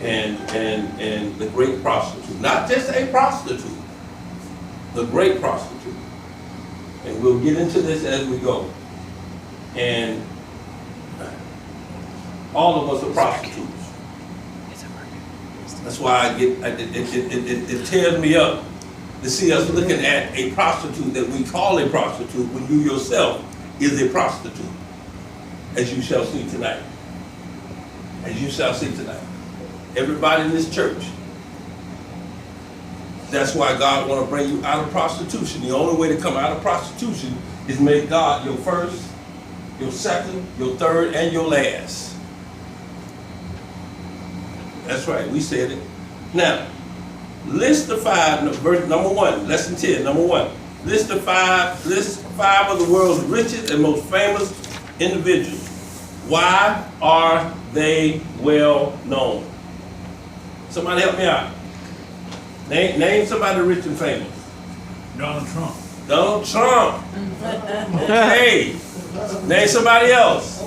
and the great prostitute. Not just a prostitute, the great prostitute. And we'll get into this as we go. And all of us are prostitutes. That's why it tears me up to see us looking at a prostitute that we call a prostitute when you yourself is a prostitute, as you shall see tonight. As you shall see tonight. Everybody in this church. That's why God want to bring you out of prostitution. The only way to come out of prostitution is make God your first, your second, your third, and your last. That's right, we said it. Now, list the five, verse number 1, lesson 10, number 1. List five of the world's richest and most famous individuals. Why are they well known? Somebody help me out. Name somebody rich and famous. Donald Trump. Donald Trump. Okay. Name somebody else.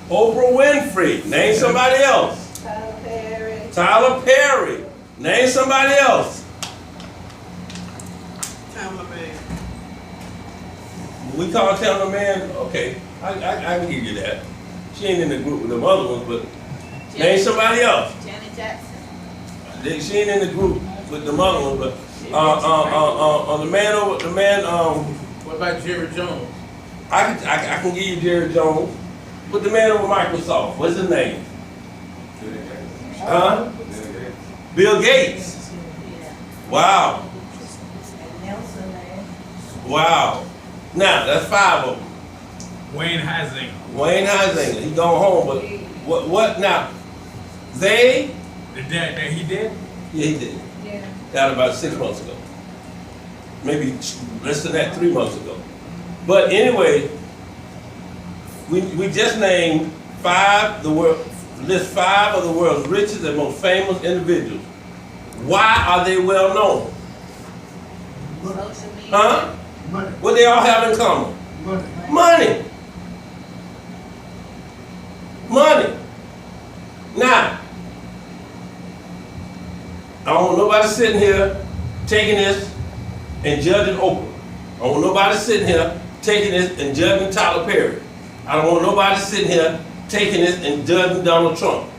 Oprah Winfrey. Name somebody else. Tyler Perry. Name somebody else. Tamla Man. We call Tamla Man. Okay, I can give you that. She ain't in the group with them other ones, but name somebody else. Janet Jackson. She ain't in the group with the other ones, but the man. What about Jerry Jones? I can give you Jerry Jones. But the man over Microsoft, what's his name? Huh? Bill Gates. Wow. Wow. Now, that's 5 of them. Wayne Huizenga. Wayne Huizenga, he gone home, but what now? They? He did? Yeah, he did. Yeah. Died about 6 months ago. Maybe less than that, 3 months ago. But anyway, we just named list 5 of the world's richest and most famous individuals. Why are they well known? Social media. Huh? Money. What they all have in common? Money. Money. Money. Now, I don't want nobody sitting here taking this and judging Oprah. I don't want nobody sitting here taking this and judging Tyler Perry. I don't want nobody sitting here taking this and judging Donald Trump.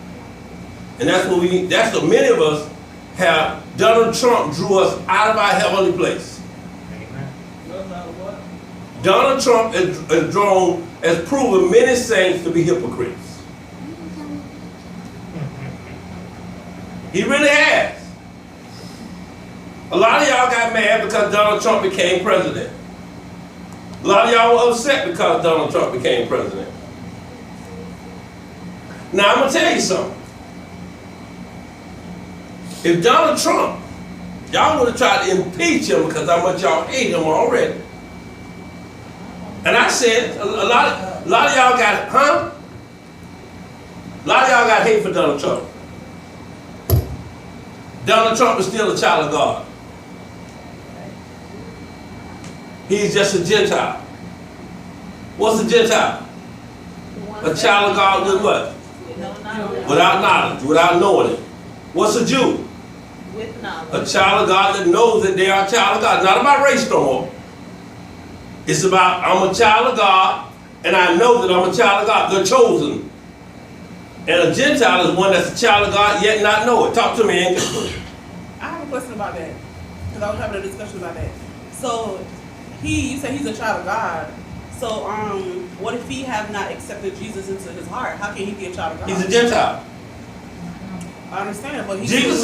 And that's what many of us have. Donald Trump drew us out of our heavenly place. Donald Trump has proven many saints to be hypocrites. He really has. A lot of y'all got mad because Donald Trump became president. A lot of y'all were upset because Donald Trump became president. Now I'm going to tell you something. If Donald Trump, y'all would have tried to impeach him because how much y'all hate him already. And I said, a lot of y'all got, huh? A lot of y'all got hate for Donald Trump. Donald Trump is still a child of God. He's just a Gentile. What's a Gentile? A child of God with what? Without knowledge, without knowing it. What's a Jew? With knowledge. A child of God that knows that they are a child of God. It's not about race no more. It's about I'm a child of God and I know that I'm a child of God. They're chosen. And a Gentile is one that's a child of God yet not know it. Talk to me, English. I have a question about that, because I was having a discussion about that. So, you say he's a child of God. So, what if he have not accepted Jesus into his heart? How can he be a child of God? He's a Gentile. I understand, but Jesus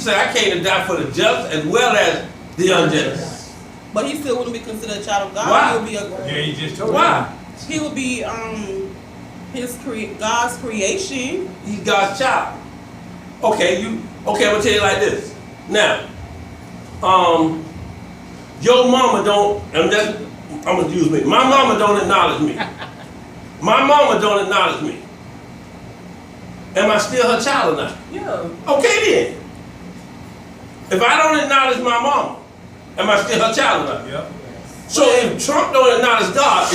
said, I came to die for the just as well as the unjust. But he still wouldn't be considered a child of God. Why? He would be Yeah, he just told Why? He would be God's creation. He's God's child. Okay, I'm gonna tell you like this. Now, your mama don't, I'm gonna use me. My mama don't acknowledge me. My mama don't acknowledge me. Am I still her child or not? Yeah. Okay then. If I don't acknowledge my mama, am I still her child or not? Yep. So if Trump don't acknowledge God,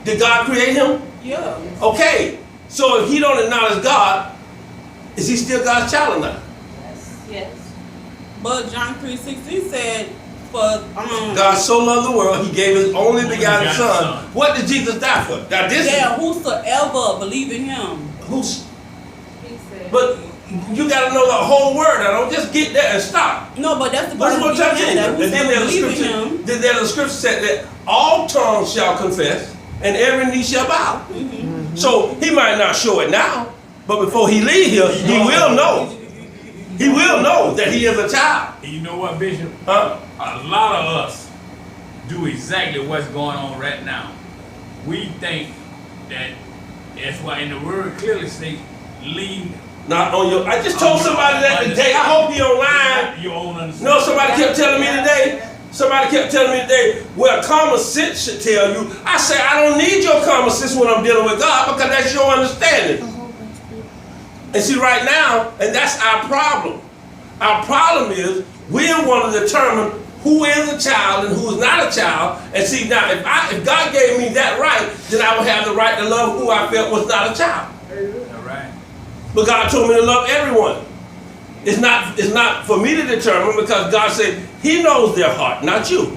did God create him? Yeah. Okay. So if he don't acknowledge God, Is he still God's child or not? Yes. But John 3:16 said, for God so loved the world, he gave his only begotten son. What did Jesus die for? Now this yeah, whosoever believe in him. who's He said. but you gotta know the whole word. I don't just get there and stop. No, but that's the But part of what the I'm that and then whosoever there's a believe in scripture. him. Then there's a scripture said that all tongues shall confess and every knee shall bow. Mm-hmm. So he might not show it now, but before he leave here, he will know. He will know that he is a child. And you know what, Bishop? Huh? A lot of us do exactly what's going on right now. We think that that's why in the word clearly say, lean. Not on your. I just told somebody that today. I hope he online. Your own understanding. No, somebody kept telling me today. Somebody kept telling me today, well, common sense should tell you. I say, I don't need your common sense when I'm dealing with God because that's your understanding. And see, right now, and that's our problem. Our problem is we want to determine who is a child and who is not a child. And see, now, if God gave me that right, then I would have the right to love who I felt was not a child. All right. But God told me to love everyone. It's not for me to determine because God said he knows their heart, not you.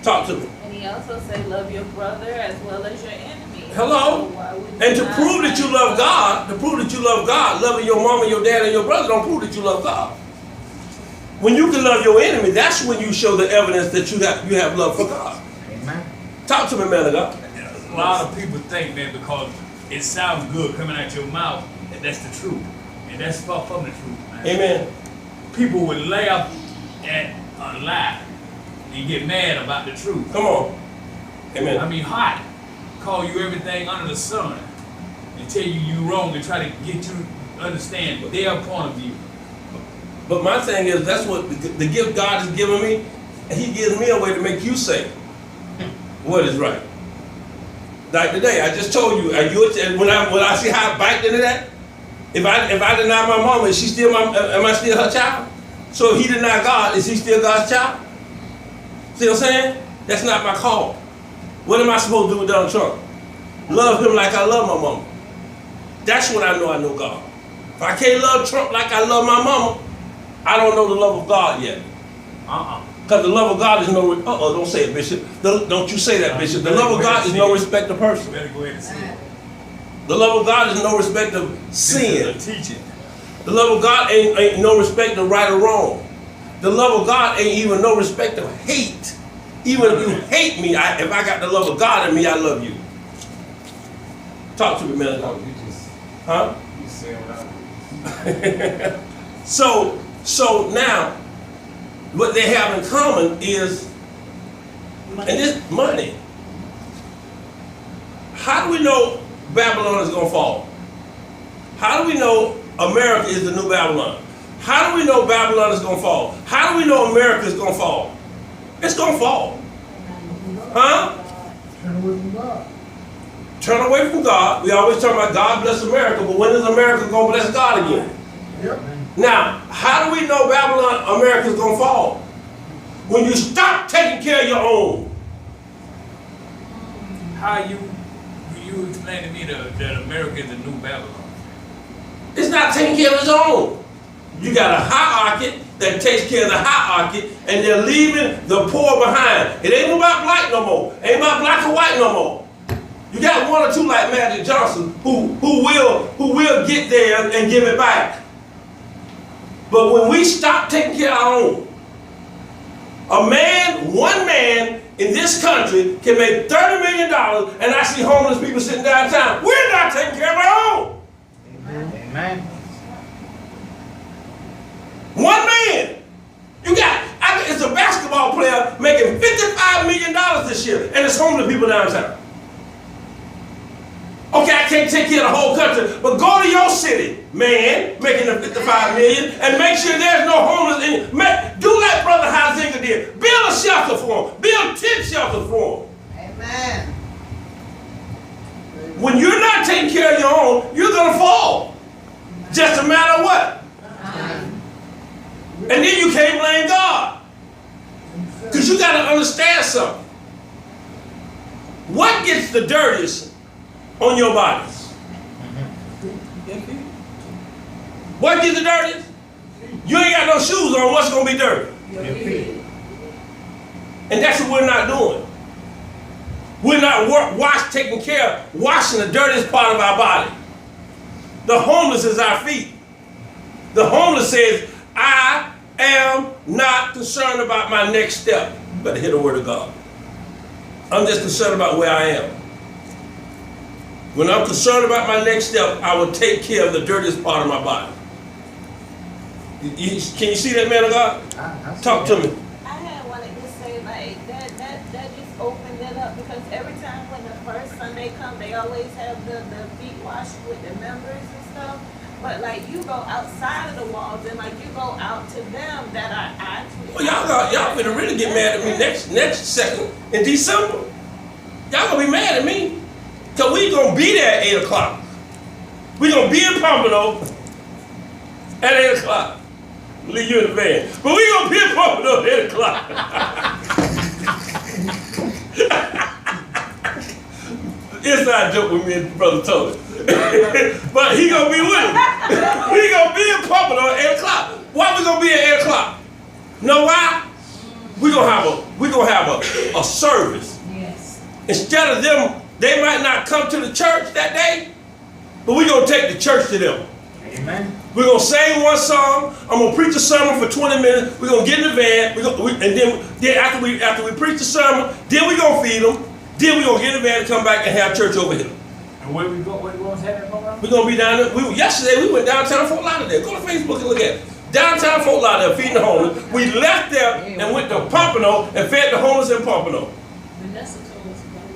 Talk to me. And he also said, love your brother as well as your enemy. Hello? So why would you And to not prove that you love God, loving your mama, your dad, and your brother don't prove that you love God. When you can love your enemy, that's when you show the evidence that you have love for God. Amen. Talk to me, man of God. A lot of people think, man, because it sounds good coming out your mouth, that that's the truth. And that's far from the truth, man. Amen. People would laugh at a lie and get mad about the truth. Come on. Amen. I mean, hot. Call you everything under the sun and tell you wrong and try to get you to understand their point of view. But my thing is, that's what the gift God has given me, and he gives me a way to make you say what is right. Like today, I just told you, when I see how I bite into that, if I deny my mama, is she still am I still her child? So if he deny God, is he still God's child? See what I'm saying? That's not my call. What am I supposed to do with Donald Trump? Love him like I love my mama. That's when I know God. If I can't love Trump like I love my mama, I don't know the love of God yet. Because the love of God is no, don't say it, Bishop. Don't you say that, Bishop. The love of God is no respect of person. You better go ahead and say it. The love of God is no respect of sin. Teach it. The love of God ain't no respect of right or wrong. The love of God ain't even no respect of hate. Even if you hate me, if I got the love of God in me, I love you. Talk to me, man. Huh? You said what I So now, what they have in common is, and this money. How do we know Babylon is going to fall? How do we know America is the new Babylon? How do we know Babylon is going to fall? How do we know America is going to fall? It's going to fall. Huh? Turn away from God. Turn away from God. We always talk about God bless America, but when is America going to bless God again? Yep. Now, how do we know Babylon, America is going to fall? When you stop taking care of your own. How you explain to me that America is the new Babylon? It's not taking care of its own. You got a hierarchy that takes care of the hierarchy, and they're leaving the poor behind. It ain't about black no more. It ain't about black or white no more. You got one or two like Magic Johnson who will get there and give it back. But when we stop taking care of our own, one man in this country can make $30 million, and I see homeless people sitting downtown. We're not taking care of our own. Amen. One man. It's a basketball player making $55 million this year, and it's homeless people downtown. Okay, I can't take care of the whole country, but go to your city, man, making the $55 million, and make sure there's no homeless in you. Do like Brother Huizinga did. Build a shelter for them. Build 10 shelters for them. Amen. When you're not taking care of your own, you're going to fall. Just a matter of what? And then you can't blame God. Because you got to understand something. What gets the dirtiest on your bodies? What gets the dirtiest? You ain't got no shoes on, what's going to be dirty? Your feet. And that's what we're not doing. We're not taking care of washing the dirtiest part of our body. The homeless is our feet. The homeless says, I am not concerned about my next step. You better hear the word of God. I'm just concerned about where I am. When I'm concerned about my next step, I will take care of the dirtiest part of my body. Can you see that, man of God? I see Talk that. to me. I had wanted to say like that just opened it up because every time when the first Sunday come, they always have the feet washed with the members and stuff. But like you go outside of the walls and like you go out to them that are actually. Well, y'all finna really get mad at me next second in December. Y'all gonna be mad at me. Cause we gonna be there at 8 o'clock. We gonna be in Pompano at 8 o'clock. Leave you in the van. But we gonna be in Pompano at 8 o'clock. Inside joke with me and Brother Tony. But he gonna be with us. We gonna be in Pompano at 8 o'clock. Why we gonna be at 8 o'clock? Know why? We gonna have a service. Yes. Instead of them, they might not come to the church that day, but we're going to take the church to them. Amen. We're going to sing one song. I'm going to preach a sermon for 20 minutes. We're going to get in the van. And then after we preach the sermon, then we're going to feed them. Then we're going to get in the van and come back and have church over here. And where we go? Where we going to have that program? We're going to be down there. Yesterday, we went downtown Fort Lauderdale. Go to Facebook and look at it. Downtown Fort Lauderdale, feeding the homeless. We left there and went to Pompano and fed the homeless in Pompano.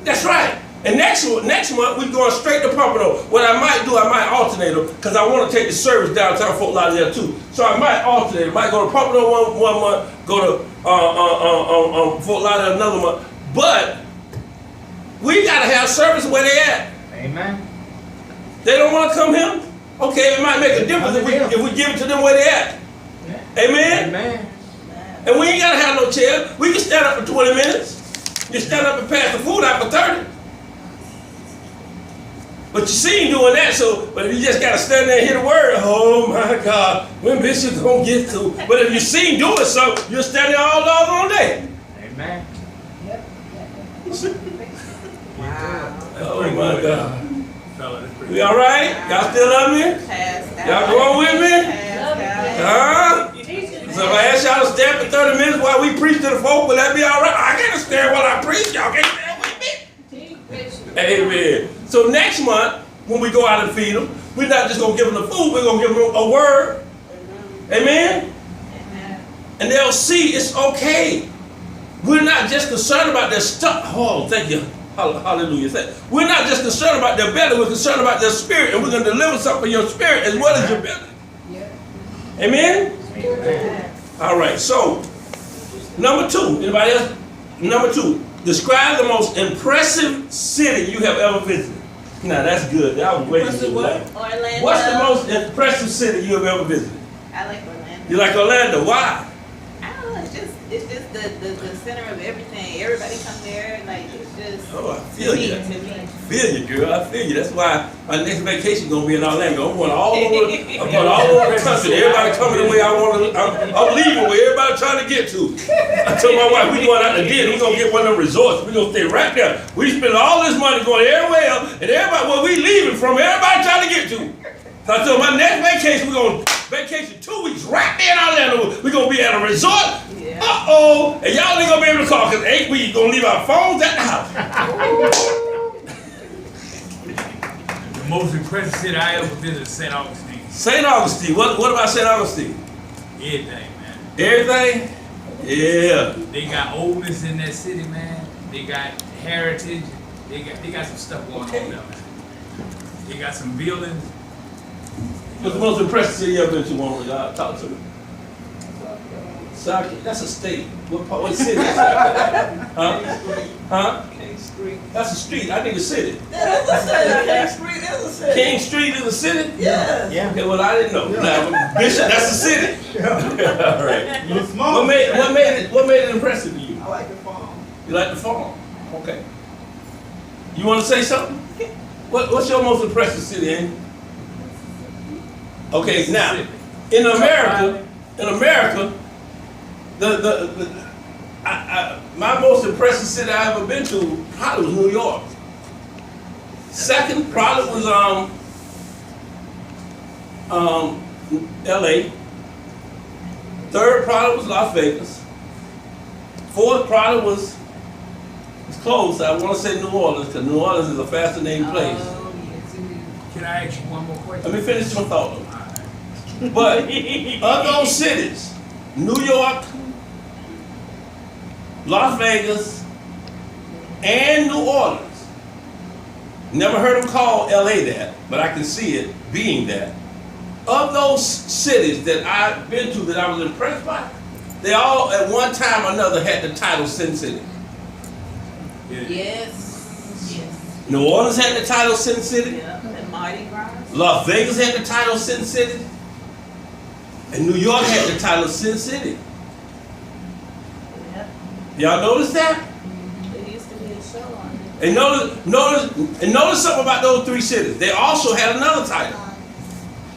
That's right. And next month, we're going straight to Pompano. What I might do, I might alternate them because I want to take the service downtown Fort Lauderdale too. So I might alternate. I might go to Pompano one month, go to Fort Lauderdale another month. But we got to have service where they at. Amen. They don't want to come here? Okay, it might make a difference if we give it to them where they at. Yeah. Amen? Amen. And we ain't got to have no chair. We can stand up for 20 minutes. You stand up and pass the food out for 30. But you see him doing that, but if you just got to stand there and hear the word, oh my God, when Bishop's going to get to. But if you see him doing something, you'll stand there all doggone day. Amen. Wow. Oh my God. Fella, that's pretty We all right? Y'all still love me? Y'all going with me? Huh? So if I ask y'all to stand for 30 minutes while we preach to the folk, will that be all right? I can't stand while I preach. Y'all can't stand with me. Amen. So next month, when we go out and feed them, we're not just going to give them the food, we're going to give them a word. Amen? And they'll see it's okay. We're not just concerned about their stuff. Oh, thank you. Hallelujah. We're not just concerned about their belly, we're concerned about their spirit, and we're going to deliver something for your spirit as well as your belly. Amen? Amen. All right, so number 2. Anybody else? Number 2. Describe the most impressive city you have ever visited. Now that's good. That was way too good. Orlando. What's the most impressive city you have ever visited? I like Orlando. You like Orlando? Why? I don't know. It's just the center of everything. Everybody come there. Like it's just. Oh, I feel you. To me. I feel you, girl. I feel you. That's why my next vacation gonna be in Orlando. I'm going all over. I'm going all over the country. Everybody coming the way I want to. I'm leaving where everybody trying to get to. I told my wife we going out to dinner. We gonna get one of them resorts. We gonna stay right there. We spend all this money going everywhere else, and everybody where we leaving from, everybody trying to get to. So I told my next vacation we gonna vacation 2 weeks right there in Orlando. We gonna be at a resort. Yeah. Uh-oh, and y'all ain't gonna be able to call because 8 weeks gonna leave our phones at the house. The most impressive city I ever visited is St. Augustine. St. Augustine. What about St. Augustine? Everything, man. Everything? Yeah. They got oldness in that city, man. They got heritage. They got some stuff going on there, man. They got some buildings. What's the most impressive city you ever been to, woman? Talk to me. South, that's a state. What city? Huh? Huh? That's a street. I think a city. King Street is a city. King Street is a city? Yes. Yeah. Okay, well, I didn't know. Now, Bishop, that's a city. All right. You're small. What made it impressive to you? I like the farm. You like the farm? Okay. You want to say something? What's your most impressive city, Andy? Okay, now, Mississippi. in America, my most impressive city I ever been to probably was New York. Second probably was LA. Third probably was Las Vegas. Fourth probably was, it's close, I want to say New Orleans, because New Orleans is a fascinating place. Oh, yes, it is. Can I ask you one more question? Let me finish my thought. All right. But of those cities, New York, Las Vegas, and New Orleans, never heard them call LA that, but I can see it being that. Of those cities that I've been to that I was impressed by, they all at one time or another had the title Sin City. Yeah. Yes, yes. New Orleans had the title Sin City. Yeah, and Mardi Gras. Las Vegas had the title Sin City. And New York had the title Sin City. Yep. Y'all notice that? There used to be a show on it. And notice something about those three cities. They also had another title.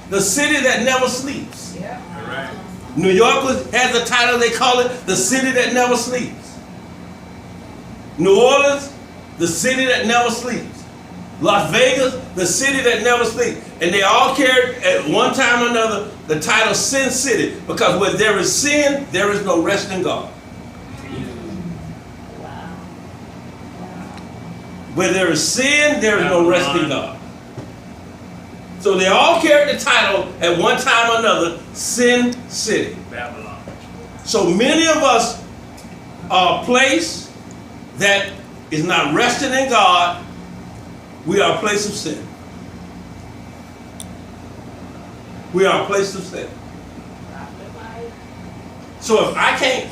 The city that never sleeps. Yeah. All right. New York has a title, they call it the city that never sleeps. New Orleans, the city that never sleeps. Las Vegas, the city that never sleeps. And they all carried at one time or another the title Sin City, because where there is sin, there is no rest in God. Wow. Where there is sin, there is no rest in God. So they all carried the title at one time or another, Sin City. Babylon. So many of us are a place that is not resting in God. We are a place of sin. We are a place of sin. So if I can't,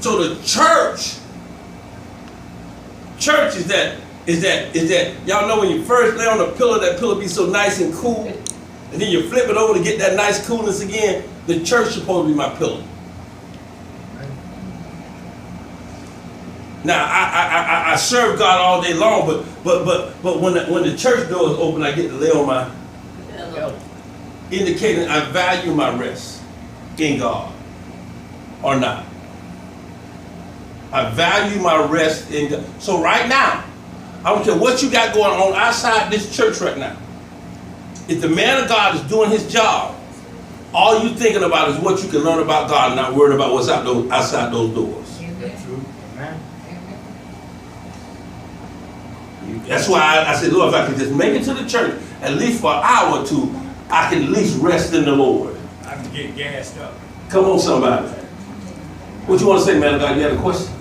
so the church is that, y'all know when you first lay on the pillow, that pillow be so nice and cool, and then you flip it over to get that nice coolness again. The church is supposed to be my pillow. Now I serve God all day long, but when the church door is open, I get to lay on my, indicating I value my rest in God or not. I value my rest in God. So right now, I don't care what you got going on outside this church right now. If the man of God is doing his job, all you thinking about is what you can learn about God and not worried about what's outside those doors. That's true. Amen. That's why I said, Lord, if I could just make it to the church, at least for an hour or two, I can at least rest in the Lord. I can get gassed up. Come on, somebody. What you want to say, man of God? You had a question?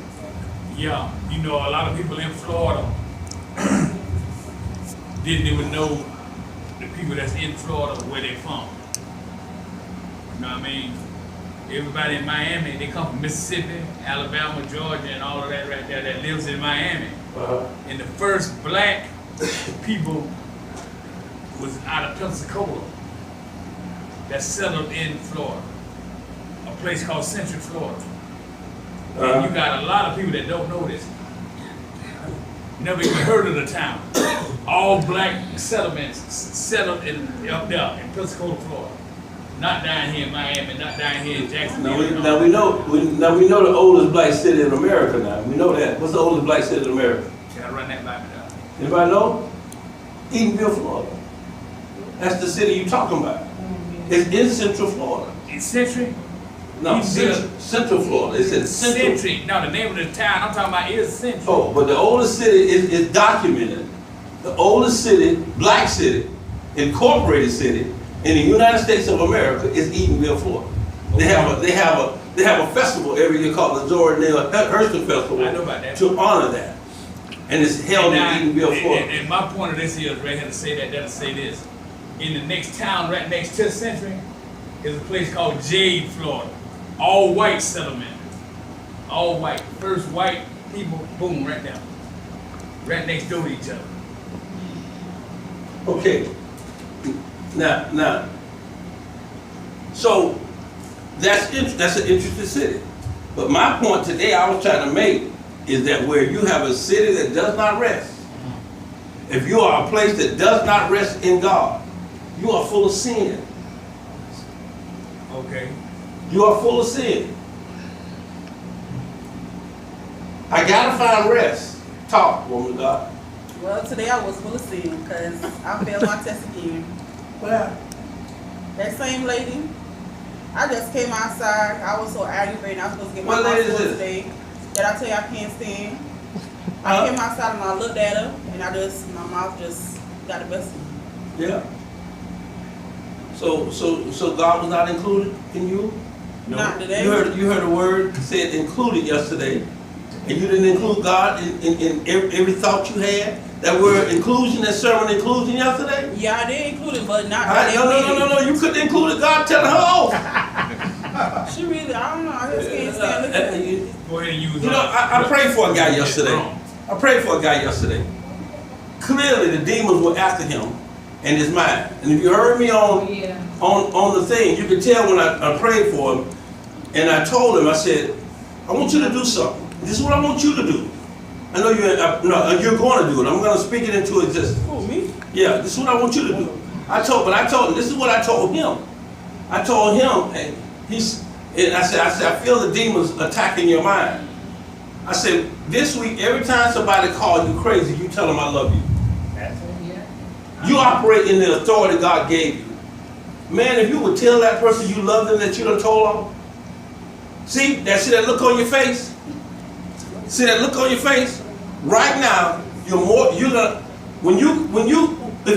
Yeah, you know, a lot of people in Florida didn't even know the people that's in Florida where they from. You know what I mean? Everybody in Miami, they come from Mississippi, Alabama, Georgia, and all of that right there that lives in Miami. And the first black people was out of Pensacola that settled in Florida, a place called Central Florida. And you got a lot of people that don't know this. Never even heard of the town. All black settlements settled up there in Pensacola, Florida. Not down here in Miami, not down here in Jacksonville. Now we know the oldest black city in America now. We know that. What's the oldest black city in America? Gotta run that by me down. Anybody know? Edenville, Florida. That's the city you're talking about. It's in Central Florida. In Century? No, Edenville. Central Florida. It's in Central. Century. No, the name of the town I'm talking about is Century. Oh, but the oldest city is documented. The oldest city, black city, incorporated city in the United States of America is Edenville, Florida. They have a festival every year called the Jordan Hurston Festival. I know about that. To honor that, and it's held in Edenville, Florida. And my point of this is right here to say that'll say this. In the next town right next to Century is a place called Jade, Florida. All white settlement. All white. First white people, boom, right there. Right next door to each other. Okay. Now. So that's an interesting city. But my point today I was trying to make is that where you have a city that does not rest, if you are a place that does not rest in God, you are full of sin. Okay. You are full of sin. I gotta find rest. Talk, woman of God. Well, today I was full of sin because I failed my test again. Well, That same lady, I just came outside. I was so aggravated. I was supposed to get my What lady is passport this? today. That I tell you I can't stand. I came outside and I looked at her and my mouth just got the best of me. yeah. So God was not included in you? No. Not today. You heard a word said included yesterday, and you didn't include God in every thought you had? That word inclusion, that sermon inclusion yesterday? Yeah, I did include it, but not No, you couldn't include God telling her off. She really, I don't know. I just can't stand looking at it. You Go ahead and use know, I prayed for a guy yesterday. I prayed for a guy yesterday. Clearly the demons were after him and his mind. And if you heard me on the thing, you could tell when I prayed for him, and I told him, I said, I want you to do something. This is what I want you to do. I know you're going to do it. I'm going to speak it into existence. Who, me? Yeah, this is what I want you to do. I told him, this is what I told him. I told him, and I said, I feel the demons attacking your mind. I said, this week, every time somebody calls you crazy, you tell them I love you. You operate in the authority God gave you. Man, if you would tell that person you love them that you done told on, see that look on your face? See that look on your face? Right now, if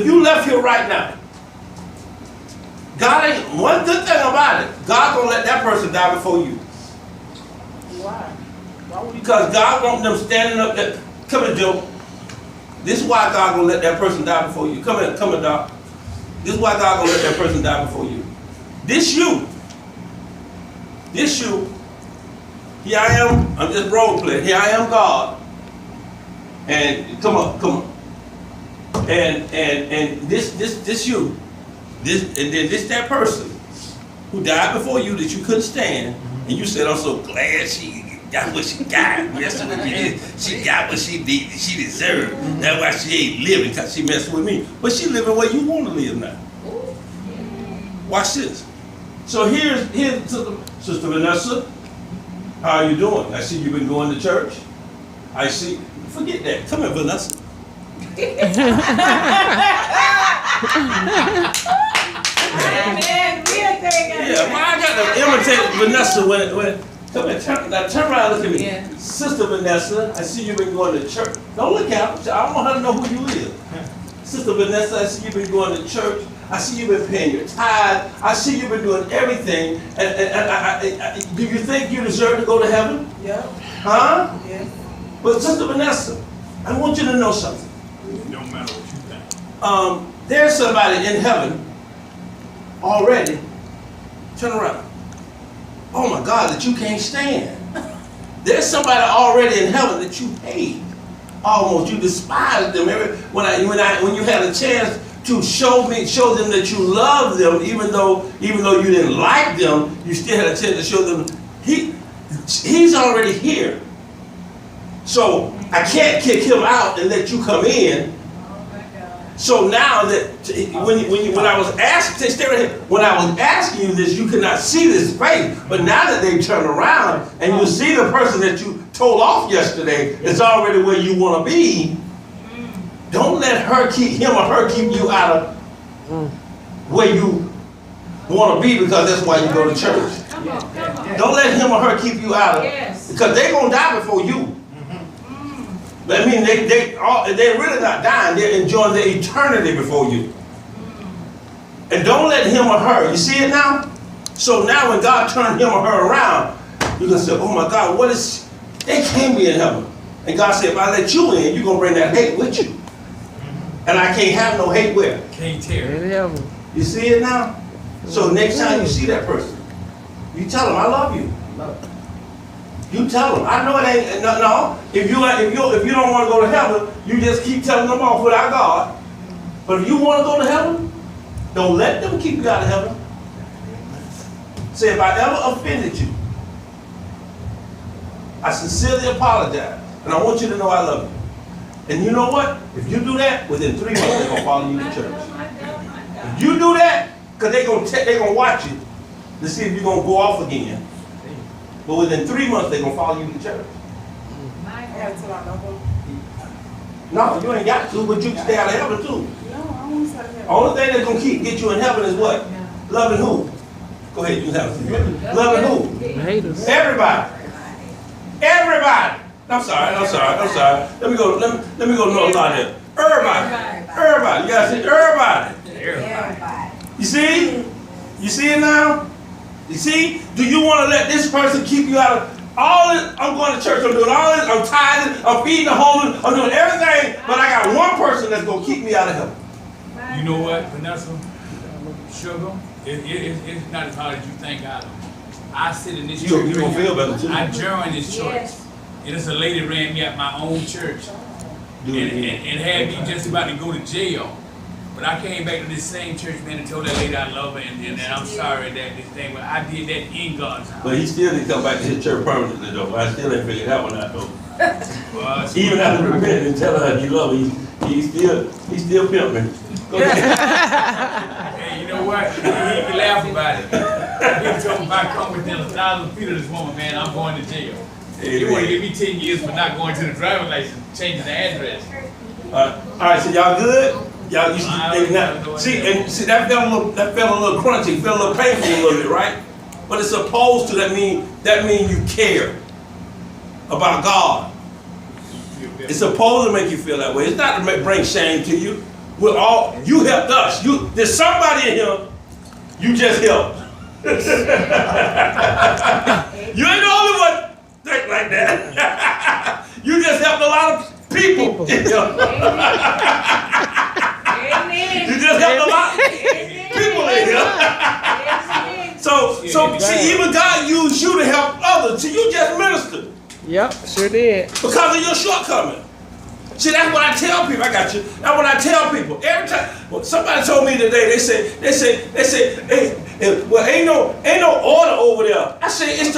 you left here right now, God ain't, one good thing about it, God gonna let that person die before you. Why? Why would he? Because God wants them standing up there. Come here, Joe. This is why God gonna let that person die before you. Come here, Doc. This is why God gonna let that person die before you. This you. Here I am. I'm just role playing. Here I am, God. And come on. And this you. This that person who died before you that you couldn't stand, and you said, I'm so glad she got what she got. Messing with me. She got what she deserved. That's why she ain't living, because she messing with me. But she living where you want to live now. Watch this. So here's Sister Vanessa. How are you doing? I see you've been going to church. I see. Forget that. Come here, Vanessa. Yeah, well, I got to imitate Vanessa when come here, turn around and look at me. Yeah. Sister Vanessa, I see you've been going to church. Don't look out. I don't want her to know who you is. Sister Vanessa, I see you've been going to church. I see you've been paying your tithe. I see you've been doing everything. And do you think you deserve to go to heaven? Yeah. Huh? Yeah. But Sister Vanessa, I want you to know something. No matter what you think. There's somebody in heaven already. Turn around. Oh my God, that you can't stand. There's somebody already in heaven that you hate. Almost, you despise them. When you had a chance to show them that you love them, even though you didn't like them, you still had a chance to show them. He's already here. So I can't kick him out and let you come in. So now that when I was asking, stay right here. When I was asking you this, you could not see this face. But now that they turn around and you see the person that you told off yesterday is already where you want to be, don't let him or her keep you out of where you want to be, because that's why you go to church. Come on. Don't let him or her keep you out of because they're gonna die before you. I mean, they're really not dying. They're enjoying their eternity before you. And don't let him or her, you see it now? So now when God turned him or her around, you're going to say, oh my God, they can't be in heaven. And God said, if I let you in, you're going to bring that hate with you. And I can't have no hate where? Can't tear. You see it now? So next time you see that person, you tell them, I love you. You tell them. I know it ain't no. If you don't want to go to heaven, you just keep telling them off without God. But if you want to go to heaven, don't let them keep you out of heaven. Say, if I ever offended you, I sincerely apologize, and I want you to know I love you. And you know what? If you do that, within 3 months they're gonna follow you to church. If you do that, because they're gonna watch you. to see if you're going to go off again. But within 3 months, they're going to follow you to church. I gotta tell my double. No, you ain't got to, but you can stay out of heaven too. No, I want to start here. Only thing that's going to get you in heaven is what? Loving who? Go ahead, you can have it. Loving who? Haters. Everybody. Everybody. I'm sorry. Let me go North Line here. Everybody. You gotta say everybody. You see? You see it now? You see? Do you want to let this person keep you out of all this? I'm going to church, I'm doing all this, I'm tithing, I'm feeding the homeless, I'm doing everything, but I got one person that's going to keep me out of heaven. You know what, Vanessa? Sugar, it's not as hard as you think. I sit in this church. You gonna feel better too. I joined this church. And it's a lady ran me out my own church. And had me just about to go to jail. But I came back to this same church, man, and told that lady I love her and I'm sorry that this thing, but I did that in God's house. But he still didn't come back to his church permanently though. I still ain't figured that one out though. Well, Even after repenting and telling her you love her, he's still pimping. Go ahead. Hey, you know what? He can laugh about it. He told me if I come within 1,000 feet of this woman, man, I'm going to jail. You want to give me 10 years for not going to the driver's license, changing the address. All right, so y'all good? Y'all, see that felt a little crunchy, felt a little painful a little bit, right? But it's opposed to that mean you care about God. It's supposed to make you feel that way. It's not to bring shame to you. You helped us. There's somebody in here you just helped. You ain't the only one think like that. You just helped a lot of people. Amen. You just helped a lot of people in here. So see, even God used you to help others. See, you just ministered. Yep, sure did. Because of your shortcoming. See, that's what I tell people. I got you. That's what I tell people. Every time, well, somebody told me today, they say, hey, well, ain't no order over there. I say, it's the